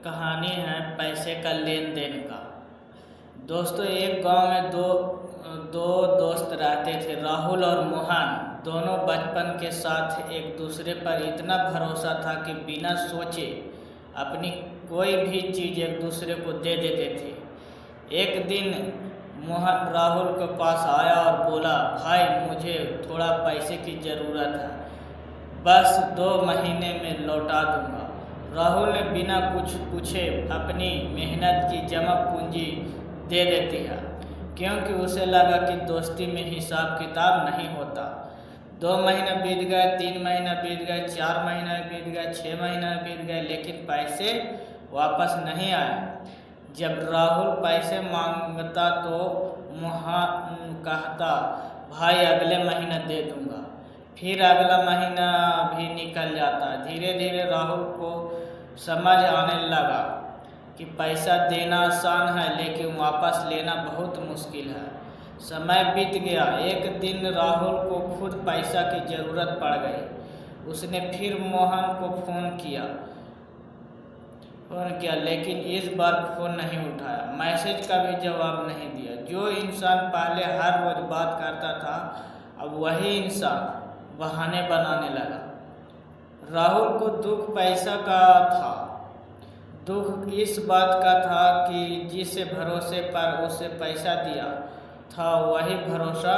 कहानी है पैसे का लेन देन का। दोस्तों, एक गांव में दो दोस्त रहते थे, राहुल और मोहन। दोनों बचपन के साथ एक दूसरे पर इतना भरोसा था कि बिना सोचे अपनी कोई भी चीज़ एक दूसरे को दे देते थे। एक दिन मोहन राहुल के पास आया और बोला, भाई मुझे थोड़ा पैसे की ज़रूरत है, बस 2 महीने में लौटा दूंगा। राहुल ने बिना कुछ पूछे अपनी मेहनत की जमा पूंजी दे देती है, क्योंकि उसे लगा कि दोस्ती में हिसाब किताब नहीं होता। 2 महीने बीत गए, 3 महीने बीत गए, 4 महीने बीत गए, 6 महीने बीत गए, लेकिन पैसे वापस नहीं आए। जब राहुल पैसे मांगता तो मोहन कहता, भाई अगले महीने दे दूंगा। फिर अगला महीना भी निकल जाता। धीरे धीरे राहुल को समझ आने लगा कि पैसा देना आसान है, लेकिन वापस लेना बहुत मुश्किल है। समय बीत गया। एक दिन राहुल को खुद पैसा की ज़रूरत पड़ गई। उसने फिर मोहन को फ़ोन किया, लेकिन इस बार फ़ोन नहीं उठाया, मैसेज का भी जवाब नहीं दिया। जो इंसान पहले हर रोज़ बात करता था, अब वही इंसान बहाने बनाने लगा। राहुल को दुख पैसा का था। दुख इस बात का था कि जिस भरोसे पर उसे पैसा दिया था वही भरोसा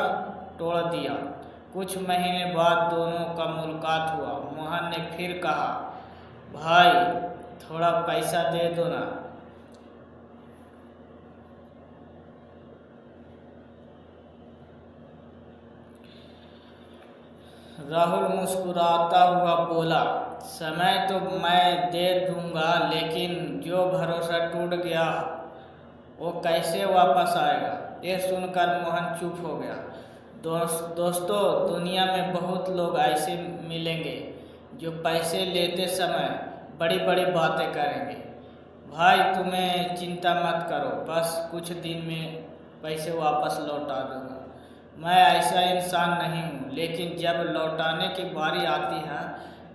तोड़ दिया। कुछ महीने बाद दोनों का मुलाकात हुआ। मोहन ने फिर कहा, भाई थोड़ा पैसा दे दो ना। राहुल मुस्कुराता हुआ बोला, समय तो मैं दे दूंगा, लेकिन जो भरोसा टूट गया वो कैसे वापस आएगा। ये सुनकर मोहन चुप हो गया। दोस्तों, दुनिया में बहुत लोग ऐसे मिलेंगे जो पैसे लेते समय बड़ी बड़ी बातें करेंगे। भाई तुम्हें चिंता मत करो, बस कुछ दिन में पैसे वापस लौटा दूंगा। मैं ऐसा इंसान नहीं हूँ, लेकिन जब लौटाने की बारी आती है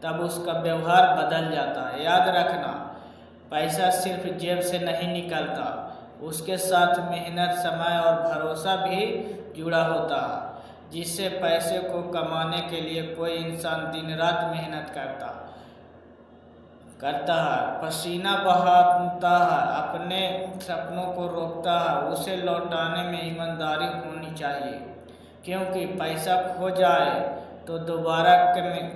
तब उसका व्यवहार बदल जाता है। याद रखना, पैसा सिर्फ जेब से नहीं निकलता, उसके साथ मेहनत, समय और भरोसा भी जुड़ा होता है। जिससे पैसे को कमाने के लिए कोई इंसान दिन रात मेहनत करता है, पसीना बहाता है, अपने सपनों को रोकता है, उसे लौटाने में ईमानदारी होनी चाहिए। क्योंकि पैसा खो जाए तो दोबारा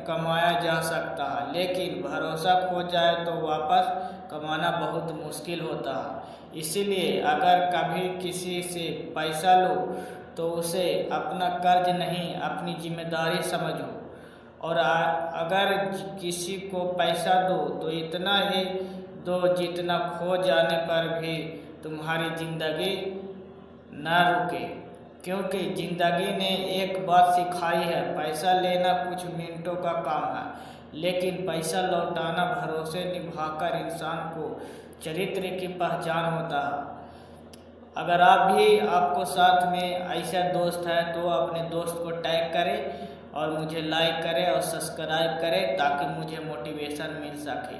कमाया जा सकता है, लेकिन भरोसा खो जाए तो वापस कमाना बहुत मुश्किल होता है। इसीलिए अगर कभी किसी से पैसा लो तो उसे अपना कर्ज नहीं, अपनी जिम्मेदारी समझो। और अगर किसी को पैसा दो तो इतना ही दो जितना खो जाने पर भी तुम्हारी जिंदगी न रुके। क्योंकि जिंदगी ने एक बात सिखाई है, पैसा लेना कुछ मिनटों का काम है, लेकिन पैसा लौटाना भरोसे निभाकर इंसान को चरित्र की पहचान होता है। अगर आपको साथ में ऐसा दोस्त है तो अपने दोस्त को टैग करें और मुझे लाइक करें और सब्सक्राइब करें, ताकि मुझे मोटिवेशन मिल सके।